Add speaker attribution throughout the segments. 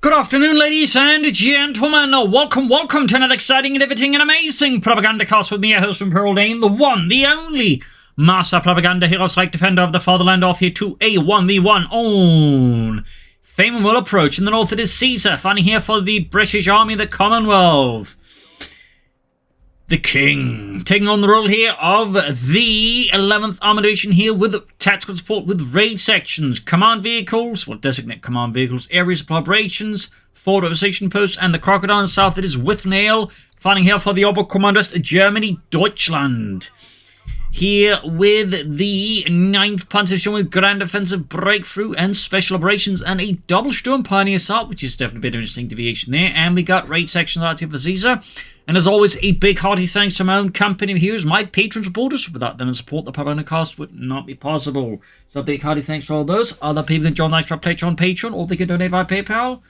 Speaker 1: Good afternoon, ladies and gentlemen. Welcome to another exciting and riveting and amazing Propagandacast with me, your host from Pearl Dane, the one, the only Master Propaganda Hero Psych Defender of the Fatherland, off here to a 1v1 on Faymonville Approach. In the north it is Caesar, fighting here for the British Army, the Commonwealth. The King, taking on the role here of the 11th Armoured Division here with tactical support with raid sections, command vehicles, designate command vehicles, areas of operations, forward observation posts, and the Crocodile in the south it is Withnail, fighting here for the Oberkommandist Germany, Deutschland. Here with the 9th Panzer Division with Grand Offensive Breakthrough and Special Operations and a double Sturm Pioneer Assault, which is definitely a bit of an interesting deviation there. And we got raid sections out here for Caesar. And as always, a big hearty thanks to my own company heroes, my patron supporters. Without them and support, the Propagandacast would not be possible. So a big hearty thanks to all those. Other people can join the extra Patreon, or they can donate via PayPal.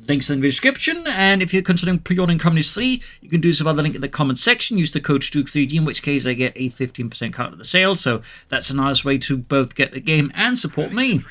Speaker 1: Links in the description. And if you're considering pre-ordering Companies 3, you can do so by the link in the comment section. Use the code Coh2, in which case I get a 15% cut of the sale. So that's a nice way to both get the game and support me.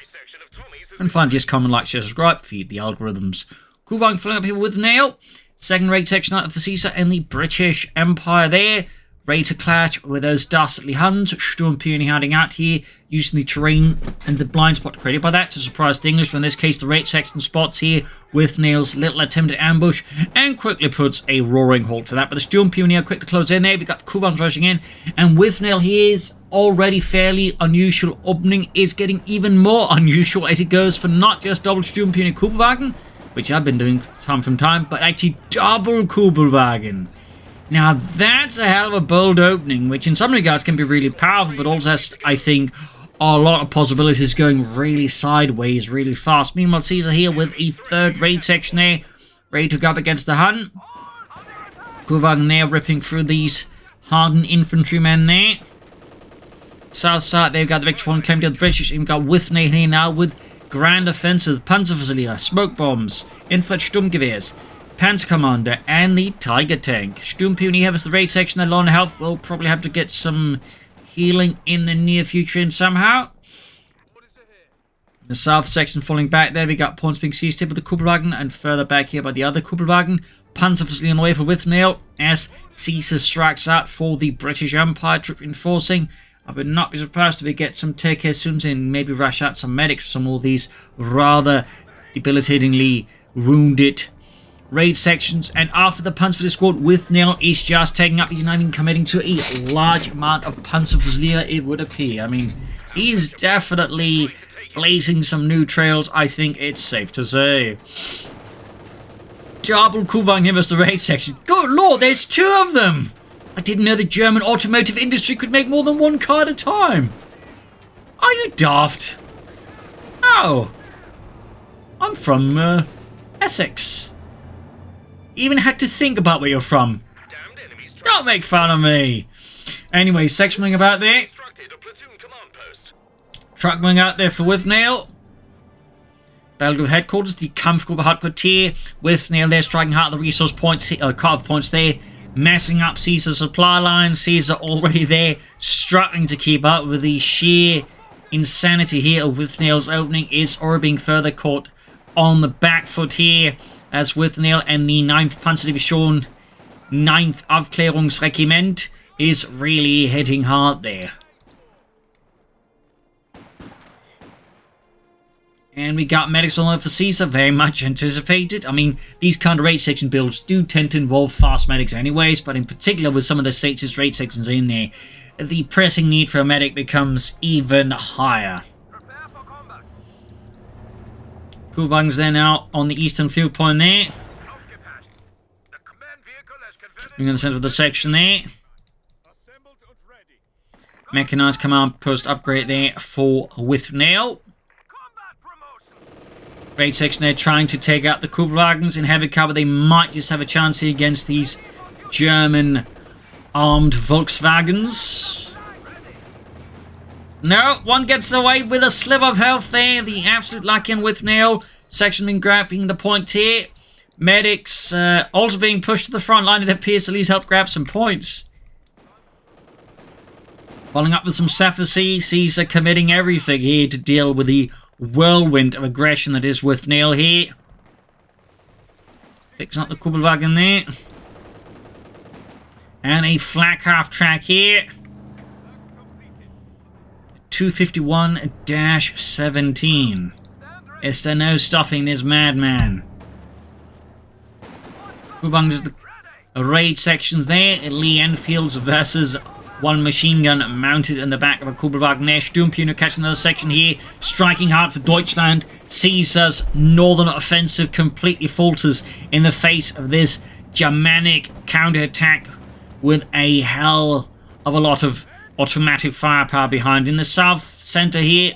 Speaker 1: And finally, just comment, like, share, subscribe, feed the algorithms. Cool, I'm filling up here with Nail. Second raid section out for Caesar and the British Empire there. Ready to clash with those dastardly Huns. Sturm Pioneer hiding out here, using the terrain and the blind spot created by that to surprise the English. In this case, the raid section spots here with Nail's little attempted ambush and quickly puts a roaring halt to that. But the Sturm Pioneer quick to close in there. We got the Kubans rushing in, and Withnail here's already fairly unusual opening is getting even more unusual as it goes for not just double Sturm Pioneer Kubelwagen, which I've been doing time from time, but actually double Kubelwagen. Now that's a hell of a bold opening, which in some regards can be really powerful, but also has, I think, a lot of possibilities going really sideways, really fast. Meanwhile, Caesar here with a third raid section there, ready to go up against the Hun. Kubelwagen there ripping through these hardened infantrymen there. South side, they've got the victory point claimed to the British. We've got Withnail here now with Grand Offensive, Panzerfusilier, smoke bombs, infrared Sturmgewehrs, Panzer Commander, and the Tiger Tank. Sturm Pioneer has the raid section that Lone Health will probably have to get some healing in the near future and somehow. The south section falling back there, we got points being seized here with the Kubelwagen, and further back here by the other Kubelwagen. Panzerfusilier on the way for Withnail as Caesar strikes out for the British Empire, troop reinforcing. I would not be surprised if we get some take care soon and maybe rush out some medics for some of these rather debilitatingly wounded raid sections. And after the Panzerfusilier squad, Withnail is just taking up. He's not even committing to a large amount of Panzerfusilier, it would appear. I mean, he's definitely blazing some new trails, I think it's safe to say. Double Kubang here as the raid section. Good lord, there's two of them! I didn't know the German automotive industry could make more than one car at a time. Are you daft? Oh. I'm from, Essex. Even had to think about where you're from. Don't make fun of me. Anyway, sectioning about there. Truck going out there for Withnail. Belgrade headquarters, the Kampfgruppe Hauptquartier. Withnail there striking out the resource points, cut-off points there. Messing up Caesar's supply line. Caesar already there, struggling to keep up with the sheer insanity here of Withnail's opening. Is already being further caught on the back foot here, as Withnail and the 9th Panzerdivision, 9th Aufklärungsregiment, is really hitting hard there. And we got medics on over for Caesar, very much anticipated. I mean, these kind of raid section builds do tend to involve fast medics anyways, but in particular with some of the states' raid sections in there, the pressing need for a medic becomes even higher. Kubelwagen's there now on the eastern field point there. We're in the center of the section there. Mechanized command post upgrade there for Withnail. Raid section there trying to take out the Kubelwagens in heavy cover. They might just have a chance here against these German armed Volkswagens. No, one gets away with a sliver of health there. The absolute lucky and Withnail section been grabbing the point here. Medics also being pushed to the front line. It appears to at least help grab some points. Following up with some Sapphire Caesar committing everything here to deal with the whirlwind of aggression that is Withnail here. Fixing up the Kugelwagen there. And a flak half track here. 251-17. Is there no stopping this madman? Kugelwagen does the raid sections there. Lee Enfields versus one machine gun mounted in the back of a Kugelwagen there. Sturmpunier catching another section here. Striking hard for Deutschland. Caesar's northern offensive completely falters in the face of this Germanic counterattack with a hell of a lot of automatic firepower behind. In the south center here,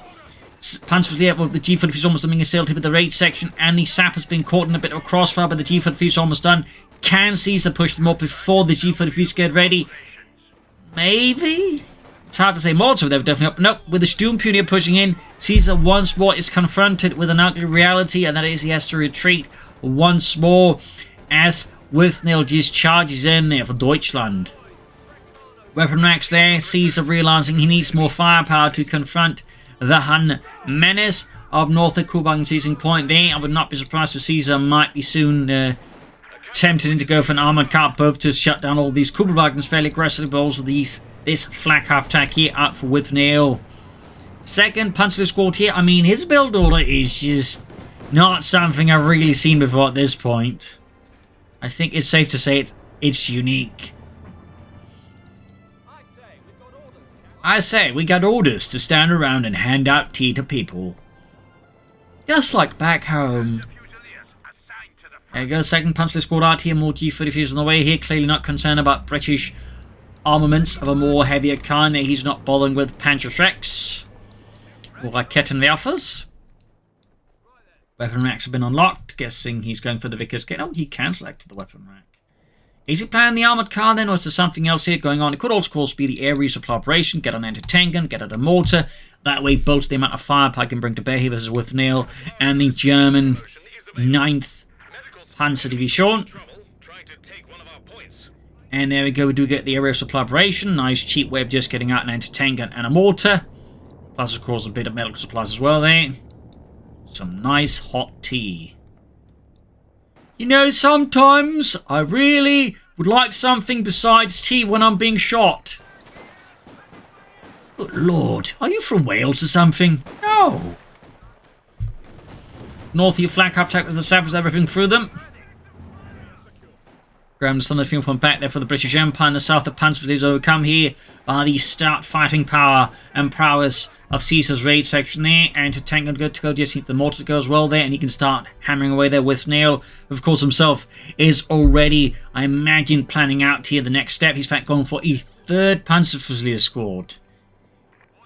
Speaker 1: Panzerfleet, well, the G43 is almost being assailed here with the raid section, and the sapper's been caught in a bit of a crossfire, but the G43 is almost done. Can Caesar push them up before the G43s get ready? Maybe? It's hard to say. Molotov, they were definitely up. Nope, with the Sturmpunier pushing in, Caesar once more is confronted with an ugly reality, and that is he has to retreat once more as Withnail just charges in there for Deutschland. Weapon racks there. Caesar realizing he needs more firepower to confront the Hun menace of North of Kugelwagen seizing point there. I would not be surprised if Caesar might be soon tempted to go for an armored car, both to shut down all these Kugelwagens fairly aggressively, but also this flak half track here up for Withnail. Second Panzer squad here. I mean, his build order is just not something I've really seen before at this point. I think it's safe to say it's unique. I say, we got orders to stand around and hand out tea to people. Just like back home. There you go, second Panzer squad out here, more G-34s on the way here, clearly not concerned about British armaments of a more heavier kind. He's not bothering with Panzerschrecks or Raketenwerfers. Weapon racks have been unlocked, guessing he's going for the Vickers kit. Oh, he can select the weapon rack. Is he playing the armoured car then, or is there something else here going on? It could also, of course, be the air resupply operation. Get an anti-tank gun, get at a mortar. That way, both the amount of firepower can bring to bear here versus Withnail and the German 9th Panzer Division. And there we go, we do get the area supply operation. Nice cheap way of just getting out an anti-tank gun and a mortar. Plus, of course, a bit of medical supplies as well there. Some nice hot tea. You know, sometimes I really would like something besides tea when I'm being shot. Good lord, are you from Wales or something? No. North of your flak half attack with the sappers, everything through them. Ground some of the field point back there for the British Empire. In the south, the Panzerfleet is overcome here by the stout fighting power and prowess of Caesar's raid section there. And to tank and good to go, just need the mortar to go as well there, and he can start hammering away there with Nail. Of course, himself is already, I imagine, planning out here the next step. He's in fact going for a third Panzerfleet squad.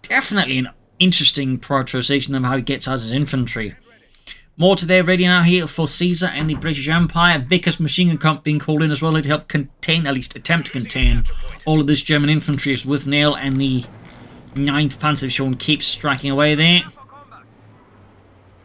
Speaker 1: Definitely an interesting prioritization of how he gets out his infantry. Mortar there ready now here for Caesar and the British Empire. Vickers machine gun camp being called in as well to help contain, at least attempt to contain, all of this German infantry as Withnail and the 9th Panzer Division keeps striking away there.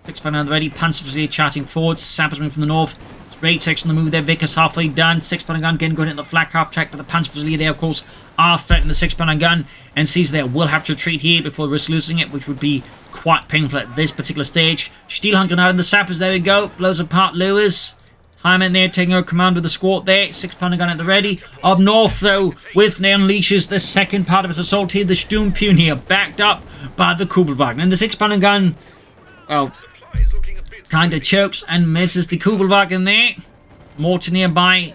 Speaker 1: 6 pounder ready, Panzerfleet charging forward, sappers from the north. Raid section on the move there, Vickers halfway done. 6 pounder gun again going into the flak half track, but the Panzerfleet there, of course, are threatening the 6 pounder gun, and Caesar there will have to retreat here before risk losing it, which would be quite painful at this particular stage. Steelhunt grenade in the sappers, there we go, blows apart Lewis. Hyman there taking over command with the squad there. 6 pounder gun at the ready. Up north though, Withnail unleashes the second part of his assault here. The Sturmpunier backed up by the Kugelwagen. And the 6 pounder gun, well, kind of chokes and misses the Kugelwagen there. Mortar nearby,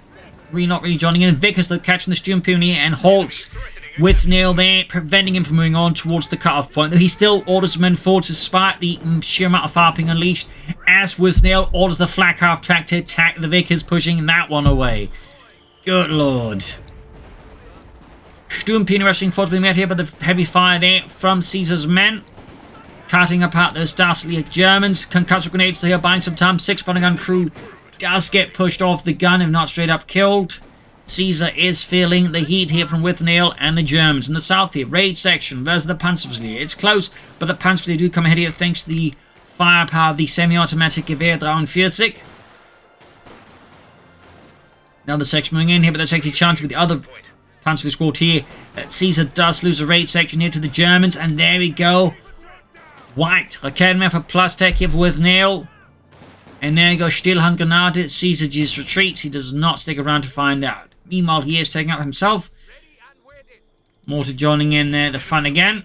Speaker 1: not really joining in. Vickers though catching the Sturmpunier and halts Withnail there, preventing him from moving on towards the cut-off point. Though he still orders men forward despite the sheer amount of fire being unleashed, as Withnail orders the flak half track to attack the Vickers, pushing that one away. Good lord. Sturmpunier rushing forward to be met here by the heavy fire there from Caesar's men. Cutting apart those dastardly Germans. Concussive grenades here buying some time. 6 pounder gun crew does get pushed off the gun, if not straight up killed. Caesar is feeling the heat here from Withnail and the Germans. In the south here, raid section versus the Panzerfleet. It's close, but the Panzerfleet do come ahead here thanks to the firepower of the semi-automatic Gewehr 43. Another section moving in here, but that's actually a chance with the other Panzerfleet squad here. Caesar does lose a raid section here to the Germans, and there we go. Wiped. Raketenwerfer plus tech here for Withnail. And there you go, Stillhandgranate. Caesar just retreats. He does not stick around to find out. Meanwhile, he is taking out himself. Mortar joining in there, the fun again.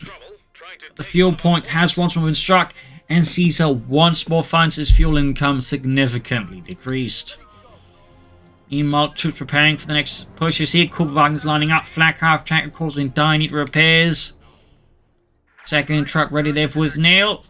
Speaker 1: The fuel point has once more been struck, and Caesar once more finds his fuel income significantly decreased. Meanwhile, troops preparing for the next push. You see Kubelwagens lining up, flak half tank causing dire need repairs. Second truck ready there for Withnail.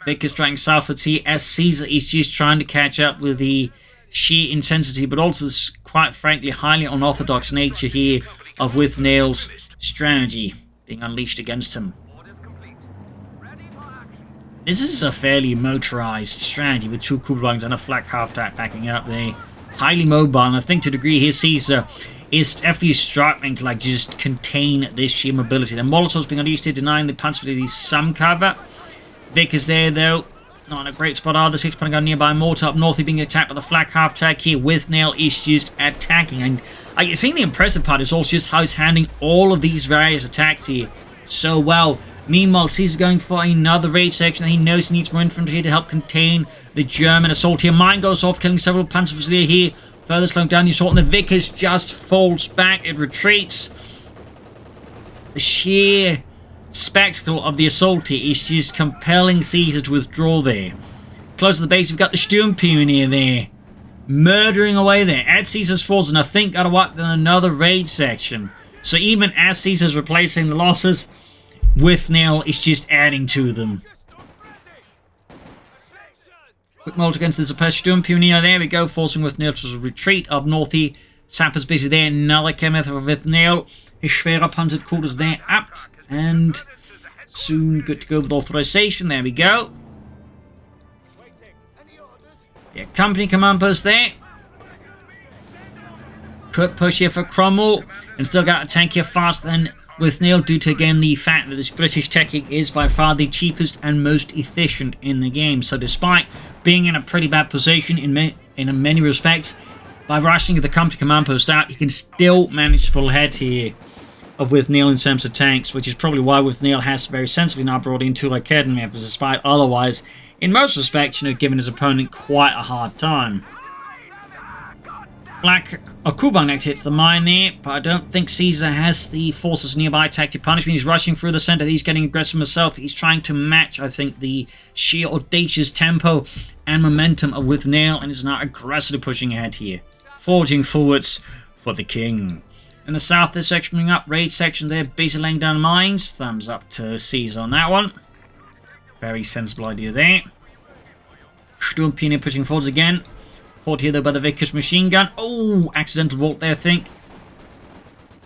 Speaker 1: Vickers trying southwards here as Caesar is just trying to catch up with the sheer intensity, but also this, quite frankly, highly unorthodox nature here of Withnail's strategy being unleashed against him. This is a fairly motorized strategy with 2 Kubelwagens and a flak half-tack backing up there. Highly mobile, and I think to a degree here Caesar is definitely struggling to just contain this sheer mobility. The Molotovs being unleashed here, denying the Panzer some cover. Vickers there though, not in a great spot either. 6 gun nearby, mortar up north, being attacked by the flak half-tack here. Withnail is just attacking, and I think the impressive part is also just how he's handling all of these various attacks here so well. Meanwhile, Caesar's going for another raid section, and he knows he needs more infantry to help contain the German assault here. Mine goes off, killing several Panzerfusilier here, further slowing down the assault, and the Vickers just falls back. It retreats. The sheer spectacle of the assault here is just compelling Caesar to withdraw there. Close to the base, we've got the Sturmpionier there, murdering away there at Caesar's forces, and I think got to wipe in another raid section. So even as Caesar's replacing the losses, Withnail is just adding to them. Quick molt against the suppressed Sturmpionier. There we go, forcing Withnail to retreat up north here. Sapper's busy there. Another Chemeth of Withnail. His schwerer panzered quarters there up. And soon good to go with authorization. There we go. Yeah, company command post there. Quick push here for Cromwell. And still got a tank here faster than Withnail, due to again the fact that this British technique is by far the cheapest and most efficient in the game. So despite being in a pretty bad position in many respects, by rushing the company command post out, he can still manage to pull ahead here of Withnail in terms of tanks, which is probably why Withnail has very sensibly now brought in 2 Lycurgan members, despite otherwise, in most respects, giving his opponent quite a hard time. Kubang next hits the mine there, but I don't think Caesar has the forces nearby to punish me. He's rushing through the center. He's getting aggressive himself. He's trying to match, I think, the sheer audacious tempo and momentum of Withnail, and is now aggressively pushing ahead here, forging forwards for the king. In the south, this section coming up, raid section there, busy laying down mines. Thumbs up to Caesar on that one. Very sensible idea there. Sturmpionier pushing forwards again. Caught here though by the Vickers machine gun. Oh, accidental vault there, I think.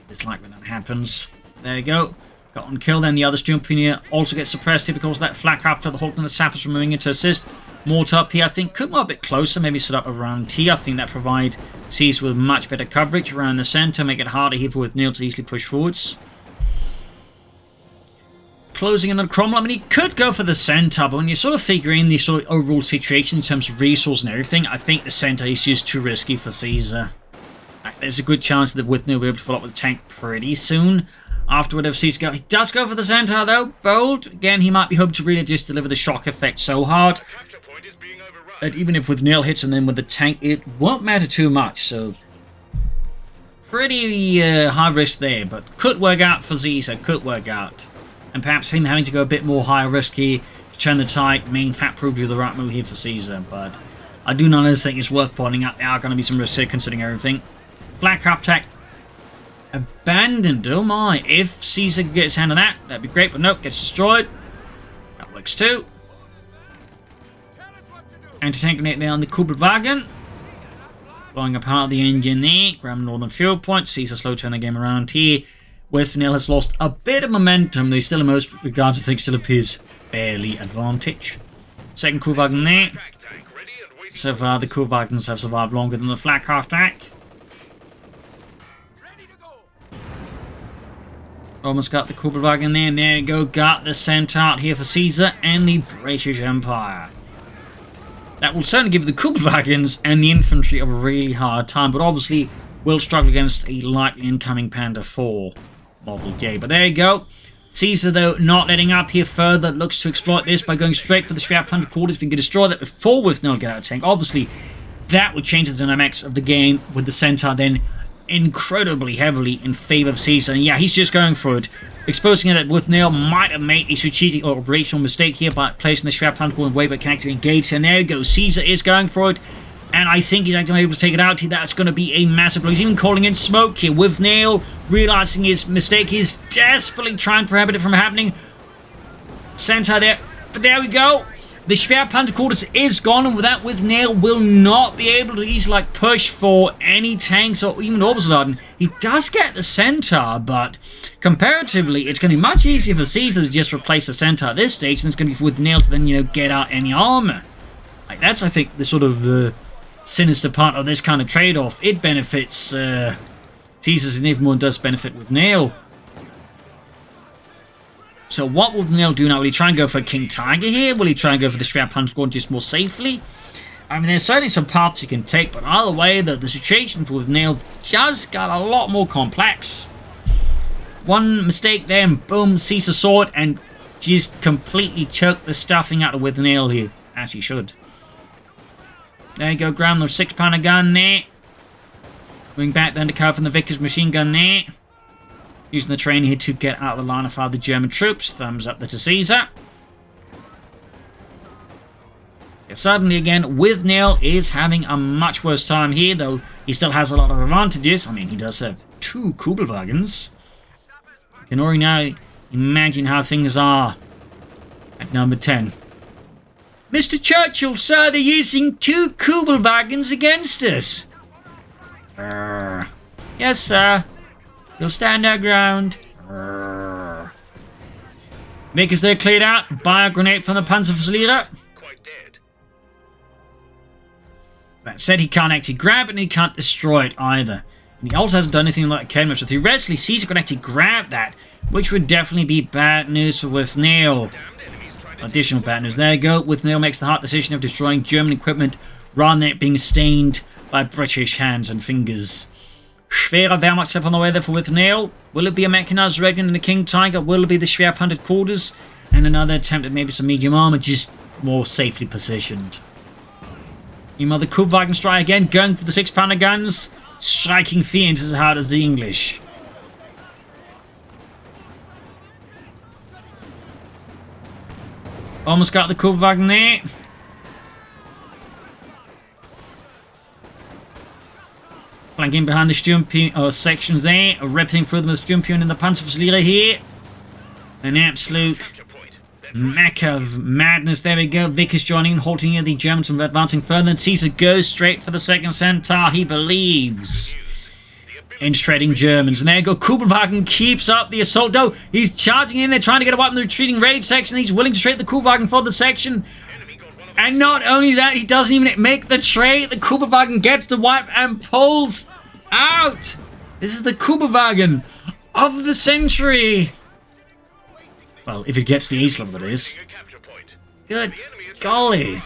Speaker 1: It's like when that happens. There you go. Got one kill, then the other Sturmpionier also gets suppressed here because of that flak after the Hulk and the sappers from moving in to assist. Mortar up here, I think, could move a bit closer, maybe set up around here. I think that provides Caesar with much better coverage around the center, make it harder here for Withnail to easily push forwards. Closing in on Cromwell. I mean, he could go for the center, but when you're sort of figuring the sort of overall situation in terms of resource and everything, I think the center is just too risky for Caesar. There's a good chance that Withnail will be able to follow up with the tank pretty soon after whatever Caesar goes. He does go for the center, though. Bold. Again, he might be hoping to really just deliver the shock effect so hard that even if Withnail hits him then with the tank, it won't matter too much. So, pretty high risk there, but could work out for Caesar. Could work out. And perhaps him having to go a bit more high risk here to turn the tide may in fact prove to be the right move here for Caesar. But I do nonetheless think it's worth pointing out there are going to be some risks here considering everything. Flak half-tack abandoned. Oh my. If Caesar could get his hand on that, that'd be great. But nope, gets destroyed. That works too. Anti-tank grenade there on the Kubelwagen. Blowing apart the engine there. Grab northern fuel point. Caesar slow turn the game around here. Withnail has lost a bit of momentum, though he still in most regards I think still appears fairly advantage. Second Kubelwagen there. So far the Kubelwagens have survived longer than the flak half-tack. Almost got the Kubelwagen there, and there you go, got the center out here for Caesar and the British Empire. That will certainly give the Kubelwagens and the infantry a really hard time, but obviously will struggle against a likely incoming Panda 4 Model J. But there you go. Caesar, though, not letting up here further, looks to exploit this by going straight for the Schwerpunkt quarters. If he can destroy that before Withnail get out of tank, obviously that would change the dynamics of the game, with the Centaur then incredibly heavily in favor of Caesar. And yeah, he's just going for it, exposing it that Withnail might have made a strategic or operational mistake here by placing the Schwerpunkt quarter away, but can actually engage. And there you go, Caesar is going for it. And I think he's actually able to take it out here. That's going to be a massive blow. He's even calling in smoke here. Withnail, realizing his mistake, he's desperately trying to prevent it from happening. Centaur there. But there we go. The Schwerpunkt quarters is gone, and with that, Withnail will not be able to easily push for any tanks or even Obersoldaten. He does get the Centaur, but comparatively, it's going to be much easier for Caesar to just replace the Centaur at this stage than it's going to be for Withnail to then, get out any armor. Like, that's, I think, the sort of sinister part of this kind of trade-off. It benefits Caesar significantly more than does benefit Withnail. So what will Withnail do now? Will he try and go for King Tiger here? Will he try and go for the Schwerpunkt squad just more safely? I mean, there's certainly some paths you can take, but either way, the situation for Withnail just got a lot more complex. One mistake there, and boom, Caesar saw it and just completely choked the stuffing out of Withnail here. As he should. There you go, grab the 6-pounder gun there. Moving back then to cover from the Vickers machine gun there. Using the train here to get out of the line of fire of the German troops. Thumbs up there to Caesar. Yeah, suddenly again, Withnail is having a much worse time here, though he still has a lot of advantages. I mean, he does have 2 Kubelwagens. You can already now imagine how things are at number 10. Mr. Churchill, sir, they're using 2 Kubelwagens against us. Yes, sir. You'll stand our ground. Vickers they're cleared out. Buy a grenade from the Panzerverlierer.
Speaker 2: Quite dead.
Speaker 1: That said, he can't actually grab it and he can't destroy it either. And he also hasn't done anything like a so theoretically, Caesar could actually grab that, which would definitely be bad news for Withnail. Additional bad news. There you go. Withnail makes the hard decision of destroying German equipment rather than it being stained by British hands and fingers. Schwerer Wehrmacht step on the way there for Withnail. Will it be a mechanized regiment and a King Tiger? Will it be the Schwerpunkt quarters? And another attempt at maybe some medium armor, just more safely positioned. Meanwhile, the Kubwagen strike again, going for the 6-pounder guns. Striking fiends as hard as the English. Almost got the Kubwagen there. Flanking behind the Sturmpion sections there. Ripping through them with Sturmpion and the Panzerverlierer here. An absolute mecca of madness. There we go. Vickers joining, halting here the Germans from advancing further. And Caesar goes straight for the second Centaur. He believes in shredding Germans. And there you go. Kubelwagen keeps up the assault. No, he's charging in there, trying to get away from the retreating raid section. He's willing to trade the Kubelwagen for the section. And not only that, he doesn't even make the trade. The Kubelwagen gets the wipe and pulls out. This is the Kubelwagen of the century. Well, if it gets the ace level, that is. Good golly.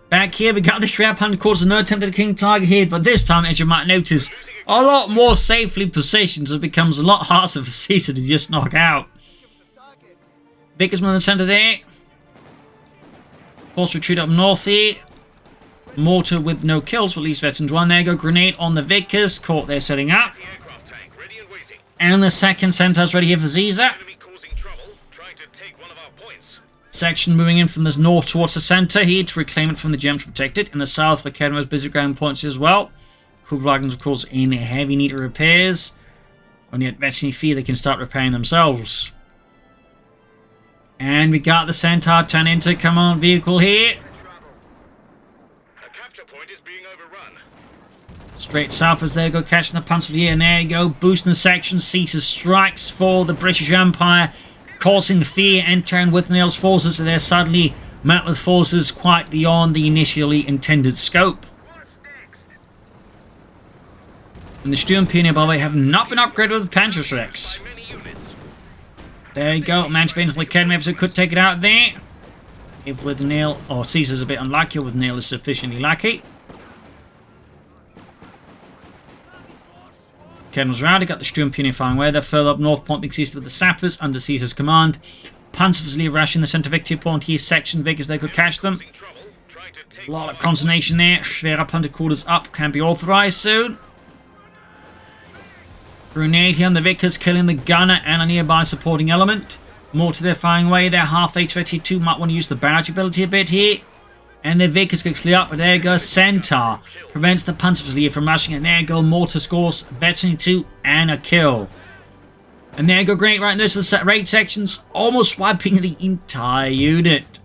Speaker 1: Back here, we got the Schwerpunkt quarters. No attempt at a King Tiger here, but this time, as you might notice, a lot more safely positioned, so it becomes a lot harder for Caesar to just knock out. Vickers in the center there. Force retreat up north here. Mortar with no kills for at least veterans one. There you go. Grenade on the Vickers. Caught there setting up. And the second Centaur's ready here for Caesar. Section moving in from the north towards the center here to reclaim it from the Germans protected. In the south, the Academy has busy ground points as well. Kubelwagens, of course, in heavy need of repairs. When you actually feel they can start repairing themselves. And we got the Centaur turn into command vehicle here.
Speaker 2: The capture point is being overrun.
Speaker 1: Straight south as they go catching the Panzerverlierer. And there you go, boosting the section. Caesar strikes for the British Empire, causing fear entering Withnail's forces. So they're suddenly met with forces quite beyond the initially intended scope. And the Sturmpionier, by the way, have not been upgraded with Panzerschrecks. There you go. Manchbane's the Academy episode could take it out there. If Withnail or Caesar's a bit unlucky, Withnail is sufficiently lucky. Kedman's round. He got the Sturm unifying way. They're further up north, point being seized with the sappers under Caesar's command. Panzerfusilier rushing the centre victory point here, section big as they could catch them. A lot of consternation there. Schwerer Panzer quarters up, can be authorised soon. Grenade here on the Vickers, killing the gunner and a nearby supporting element. More to their firing way. Their half HV2 might want to use the barrage ability a bit here. And the Vickers quickly up, but there goes Centaur. Prevents the Panzerfusilier from rushing, and there go Mortar scores Veteran 2 and a kill. And there go great right there to the raid sections, almost wiping the entire unit.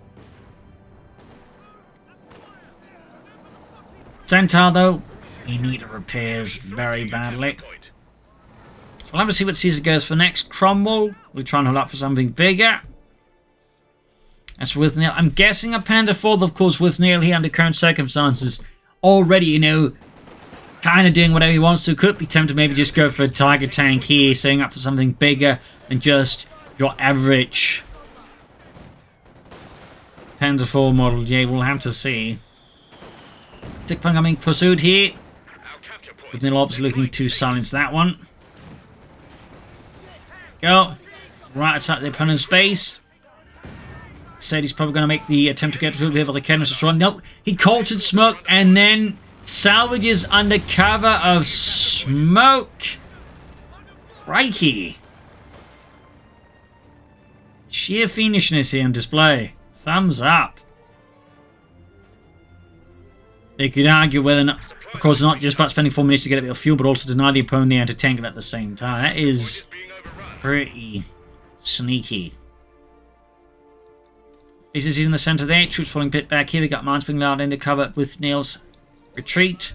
Speaker 1: Centaur though, he needed repairs very badly. So we'll have to see what Caesar goes for next. Cromwell, we'll try and hold up for something bigger. As for Withnail, I'm guessing a Panda 4th, of course. Withnail here under current circumstances already, you know, kind of doing whatever he wants to. Could be tempted to maybe just go for a Tiger tank here, setting up for something bigger than just your average Panda 4 Model J. We'll have to see. Tick Punk being pursued here. Withnail obviously looking to silence that one. Go. Right outside the opponent's base. Said he's probably going to make the attempt to get through here, but the Kedman's destroyed. Nope. He coultered smoke and then salvages under cover of smoke. Crikey. Sheer fiendishness here on display. Thumbs up. They could argue whether or not, of course, not just about spending 4 minutes to get a bit of fuel, but also deny the opponent the anti-tank at the same time. That is pretty sneaky. This is in the centre there. Troops falling a bit back here. We got mines being allowed into cover with Nail's retreat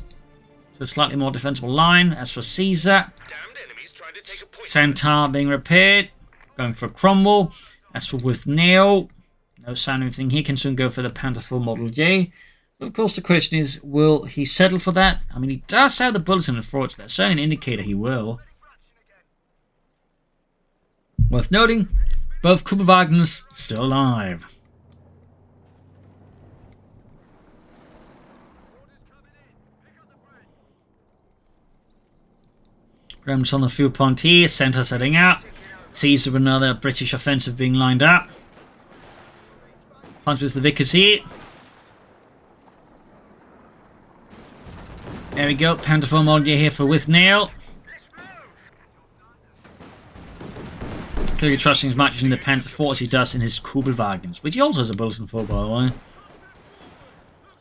Speaker 1: to a slightly more defensible line. As for Caesar, Centaur being repaired, going for Cromwell. As for Withnail, no sign of anything. He can soon go for the Panther 4 Model J. But of course, the question is, will he settle for that? I mean, he does have the bullets in the forge. That's certainly an indicator he will. Worth noting, both Kubelwagens still alive. Remnants on the field point here, Centaur setting out. Caesar with another British offensive being lined up. Punches the Vickers here. There we go, Panther 4 Model here for Withnail. Clearly trusting as much in the Panther 4 as he does in his Kubelwagens, which he also has a bulletin for, by the way.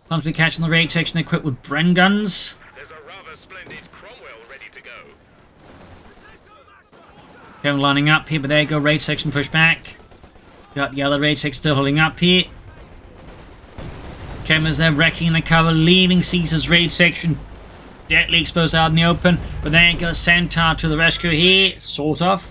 Speaker 1: Comes to catching the raid section equipped with Bren guns.
Speaker 2: There's a rather splendid Cromwell ready to go.
Speaker 1: Kevin lining up here, but there you go, raid section push back. Got the other raid section still holding up here. Kevin's there wrecking the cover, leaving Caesar's raid section deadly exposed out in the open. But there you go, Centaur to the rescue here, sort of.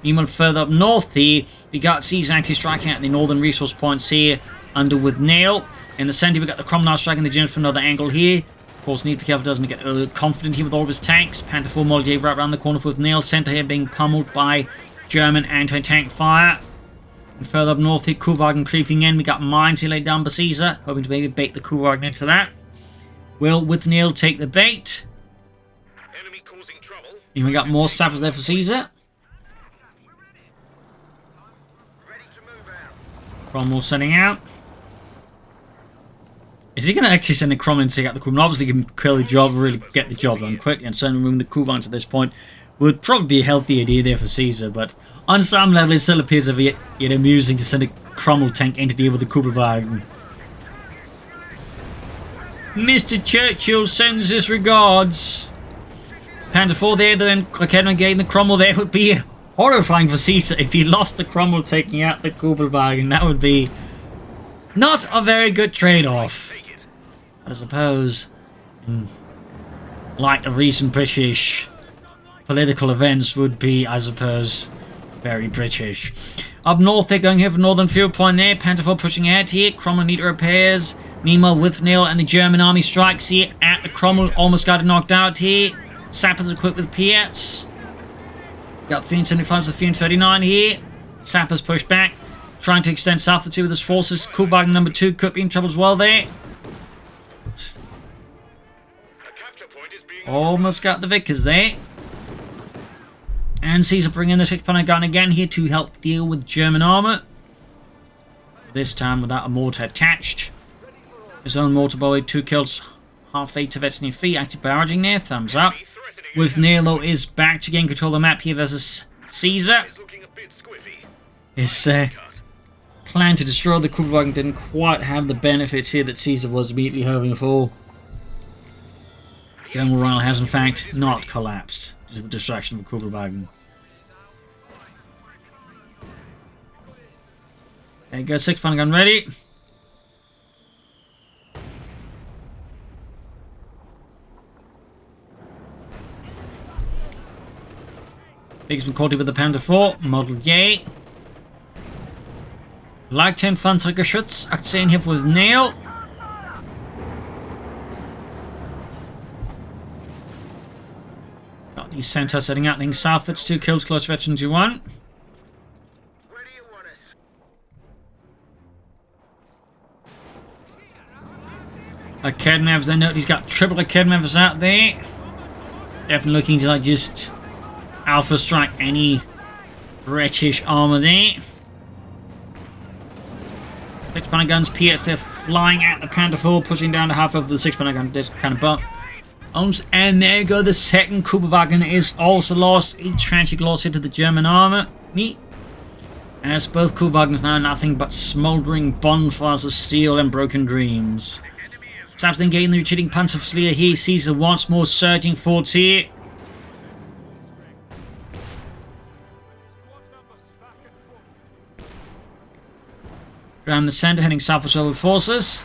Speaker 1: Meanwhile, further up north here, we got Caesar actually striking at the northern resource points here under Withnail. In the centre, we got the Cromwell striking the Germans from another angle here. Of course, need to be careful doesn't get confident here with all of his tanks. Panther 4 Model J right around the corner with Withnail. Centre here being pummeled by German anti-tank fire. And further up north here, Kubelwagen creeping in. We got mines here laid down by Caesar, hoping to maybe bait the Kubelwagen into that. Will Withnail take the bait?
Speaker 2: Enemy causing trouble.
Speaker 1: And we got more sappers there for Caesar. Cromwell setting out. Is he going to actually send a Cromwell to take out the Kubelwagen? Obviously, he can kill the job, really get the job done quickly, and certainly removing the Kubelwagen to this point would probably be a healthy idea there for Caesar, but on some level, it still appears a bit amusing to send a Cromwell tank in to deal with the Kubelwagen. Mr. Churchill sends his regards. Panther 4 there, then Kedman getting the Cromwell there would be horrifying for Caesar if he lost the Cromwell taking out the Kubelwagen. That would be not a very good trade-off. I suppose, like the recent British political events would be, I suppose, very British. Up north, they're going here for northern field point there. Panther 4 pushing ahead here. Cromwell need repairs. Meanwhile, Withnail and the German army strikes here at the Cromwell. Almost got it knocked out here. Sappers equipped with Piets. Got 375s to 339 here. Sappers push back. Trying to extend southwards here with his forces. Kubelwagen number 2 could be in trouble as well there. Oops.
Speaker 2: A capture point is being
Speaker 1: Almost got the Vickers there. And Caesar bringing the 6-pounder gun again here to help deal with German armor. This time without a mortar attached. His own mortar volley, 2 kills, half 8 to veteran feet, active barraging there, thumbs up. Withnail though is back to gain control of the map here versus Caesar. His plan to destroy the Kupferwagen didn't quite have the benefits here that Caesar was immediately hoping for. General Morale has in fact not collapsed, just the distraction of the Kupferwagen. There you go, 6-pounder gun ready. Biggest McCarty with the Panther 4, Model J. Leicht 10 Panzergeschütz, Aktion hier with Withnail. Got the center setting out, things southwards, 2 kills, close veteran to 1.
Speaker 3: Where do you want us?
Speaker 1: Kedmavs, I note he's got triple Kedmavs out there. Definitely looking to like just alpha strike any British armor there. 6-pounder guns, PS, they're flying at the Panther 4, pushing down to half of the 6-pounder gun, this kind of bump. And there you go, the second Kupferwagen is also lost. A tragic loss here to the German armor. As both Kupferwagens now nothing but smouldering bonfires of steel and broken dreams. Saps then getting the retreating Panzerflieger here. Caesar once more surging forwards here. Around the center, heading southwards over forces.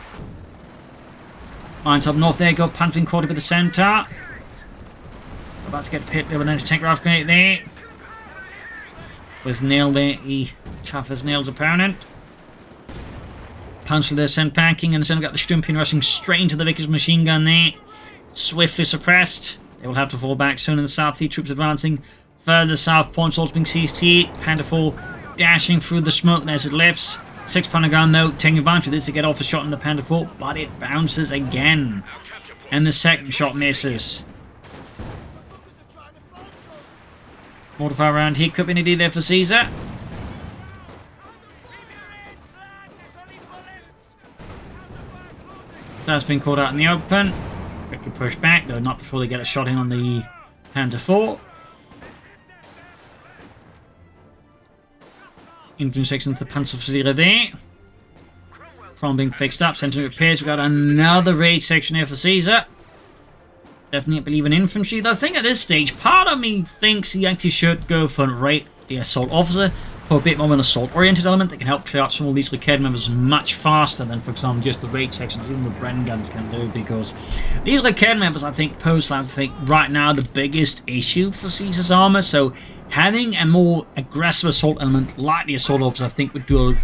Speaker 1: Lines up north, there you go, Panther caught up with the center. About to get hit with an anti-tank rifle grenade there. Withnail there, he tough as nails opponent. Panzer there sent packing, and the center got the Sturmpion rushing straight into the Vickers machine gun there. Swiftly suppressed. They will have to fall back soon in the south. The troops advancing further south. Points also being seized here. Panther 4 dashing through the smoke as it lifts. 6-pounder gun though, taking advantage of this to get off a shot in the Panther 4, but it bounces again. And the second shot misses. Mortar fire around here, could be an idea there for Caesar. That's been caught out in the open. Quickly pushed back, though not before they get a shot in on the Panther 4. Infantry section to the Panzerflieger there. Prom being fixed up, sentry repairs. We've got another raid section here for Caesar. Definitely believe in infantry, though I think at this stage, part of me thinks he actually should go for the assault officer for a bit more of an assault-oriented element that can help clear out some of these Raked members much faster than, for example, just the raid sections, even the Bren guns can do, because these Raked members, I think, pose, right now the biggest issue for Caesar's armor, so having a more aggressive assault element like the assault officer, I think, would do a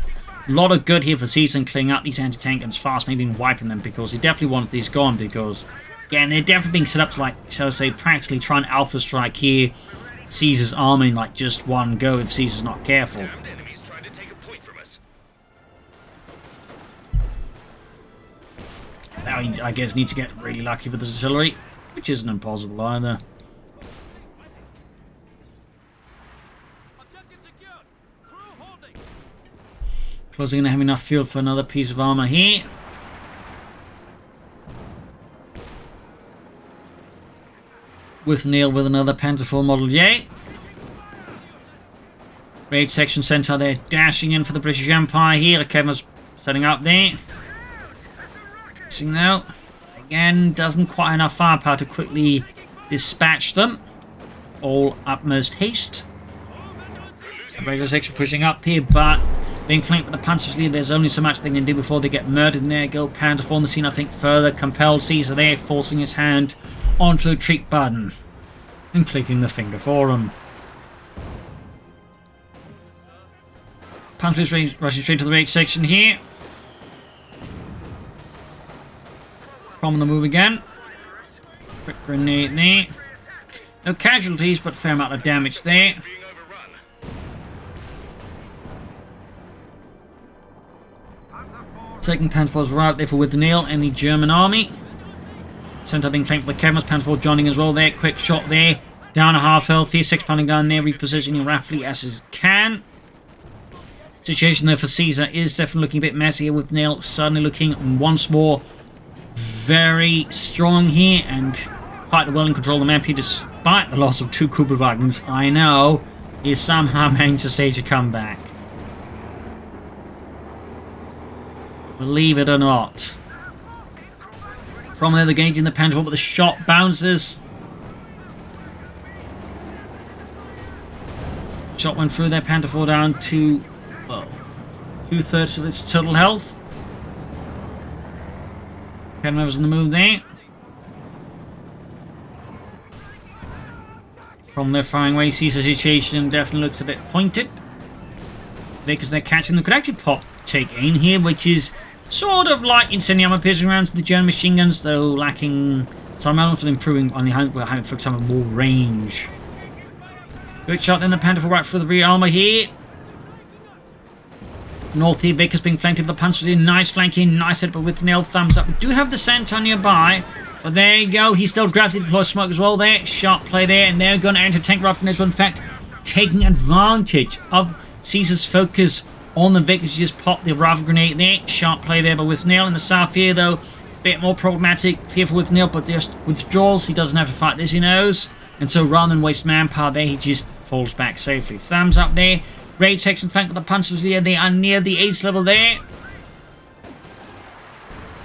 Speaker 1: lot of good here for Caesar and clearing out these anti-tank guns fast, maybe even wiping them, because he definitely wants these gone, because, again, they're definitely being set up to, like, shall I say, practically try and alpha strike here Caesar's army in, like, just one go if Caesar's not careful.
Speaker 2: Enemies trying to take a point from us.
Speaker 1: Now he, I guess, needs to get really lucky with his artillery, which isn't impossible either. Closing in to have enough fuel for another piece of armor here. Withnail with another Panther 4 Model J. Raid section center there, dashing in for the British Empire here. Kevin's setting up there. Missing now. Again, doesn't quite have enough firepower to quickly dispatch them. All utmost haste. Raid section pushing up here, but being flanked with the Panzerflieger, there's only so much they can do before they get murdered. And there you go, Panther 4 on the scene, I think, further compelled Caesar there, forcing his hand onto the retreat button and clicking the finger for him. Panthers rushing straight to the raid section here. Prom on the move again. Quick grenade there. No casualties, but fair amount of damage there.
Speaker 2: Being overrun.
Speaker 1: Second Panther 4's right there for Withnail and the German army. Center being flanked by Kevin's Panther 4 joining as well there. Quick shot there. Down a half health here, 6-pounder gun there, repositioning rapidly as it can. Situation there for Caesar is definitely looking a bit messy here, with Withnail suddenly looking once more very strong here and quite well in control of the map here, despite the loss of 2 Kubelwagens. I know he somehow managed to stage a comeback. Believe it or not. From there, the gauge in the Panther, but the shot bounces. Shot went through there, Panther 4 down to, well, 2/3 of its total health. Cannon was in the move there. From their firing away, sees the situation definitely looks a bit pointed. Because they're catching, they could actually take aim here, which is sort of like incendiary piercing rounds to the German machine guns, though lacking some elements of improving on the having, for example, more range. Good shot in the Panther right through the rear armor here. North here, Baker's being flanked with the Panzers in. Nice flanking, nice hit, but with Withnail, thumbs up. We do have the Centaur nearby, but there you go. He still grabs it, deploys smoke as well there. Sharp play there, and they're going to enter tank rifle as well. In fact, taking advantage of Caesar's focus on the Vickers. Just pop the rifle grenade there. Sharp play there, but Withnail in the south here, though, a bit more problematic here for Withnail, but just withdraws. He doesn't have to fight this, he knows. And so rather than waste manpower there, he just falls back safely. Thumbs up there. Raid section flank with the Panzers here. They are near the ace level there.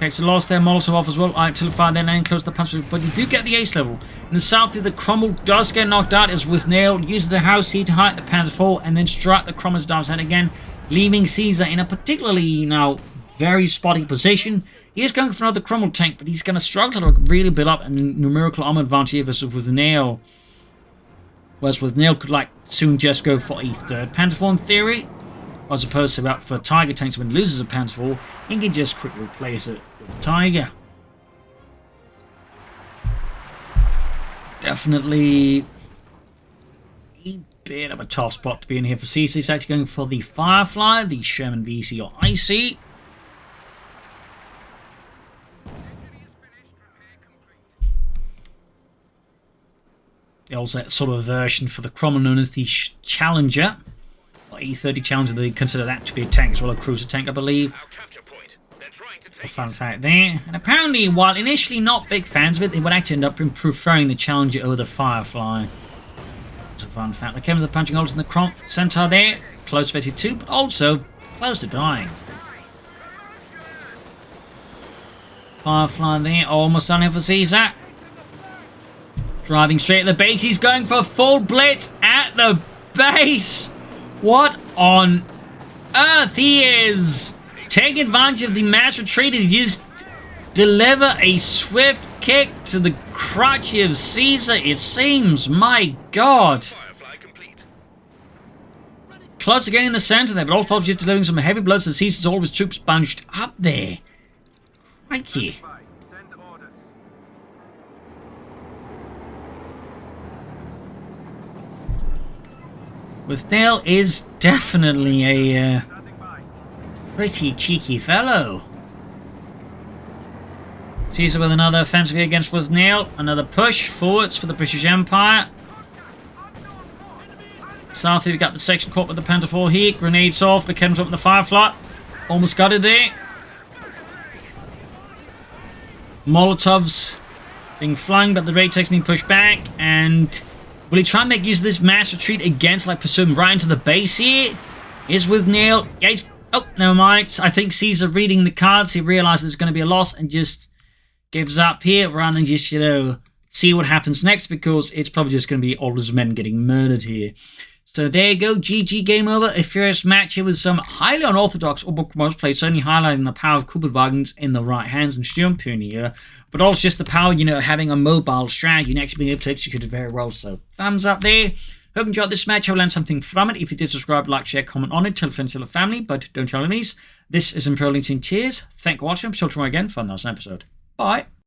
Speaker 1: Takes a loss there. Molotov off as well. Artillery fire then and close the Panzers. But you do get the ace level. In the south here, the Cromwell does get knocked out as Withnail uses the house here to hide the Panzer IV and then strike the Cromwell's down head again, leaving Caesar in a particularly now very spotty position. He is going for another Cromwell tank, but he's going to struggle to really build up a numerical armor advantage here versus Withnail. Whereas Withnail could like soon just go for a 3rd Panther IV in theory, as opposed to for Tiger tanks when he loses a Panther IV, he can just quickly replace it with a Tiger. Definitely a bit of a tough spot to be in here for Caesar. He's actually going for the Firefly, the Sherman VC or IC. Also, that sort of version for the Cromwell known as the Challenger, or E30 Challenger. They consider that to be a tank as well, a cruiser tank, I believe. A fun fact there. And apparently, while initially not big fans of it, they would actually end up preferring the Challenger over the Firefly. It's a fun fact. There comes the punching holes in the Centaur there, close 52, but also close to dying. Firefly there, almost done here for Caesar. Driving straight at the base. He's going for a full blitz at the base. What on earth he is? Take advantage of the mass retreat and just deliver a swift kick to the crotch of Caesar, it seems. My God. Close again in the center there, but also just delivering some heavy blows to Caesar's all of his troops bunched up there. Crikey. Withnail is definitely a pretty cheeky fellow. Caesar with another offensive here against Withnail. Another push forwards for the British Empire. South here we got the section caught with the Panther IV here. Grenades off, the Kedms up in the Firefly. Almost got it there. Molotovs being flung, but the raid tech's being pushed back, and will he try and make use of this mass retreat against, like, pursuing right into the base here? Is Withnail... Yeah, he's... Oh, never mind. I think Caesar reading the cards, he realizes there's going to be a loss and just gives up here rather than just, you know, see what happens next, because it's probably just going to be all his men getting murdered here. So there you go. GG, game over. A furious match here with some highly unorthodox Oberkommanders play, certainly highlighting the power of Kubelwagens in the right hands and Sturmpionier here, but also just the power, you know, having a mobile strategy and actually being able to execute it very well. So thumbs up there. Hope you enjoyed this match. I learned something from it. If you did, subscribe, like, share, comment on it. Tell friends, tell family, but don't tell enemies. This is Imperial Links. Cheers. Thank you for watching. Till tomorrow again for another episode. Bye.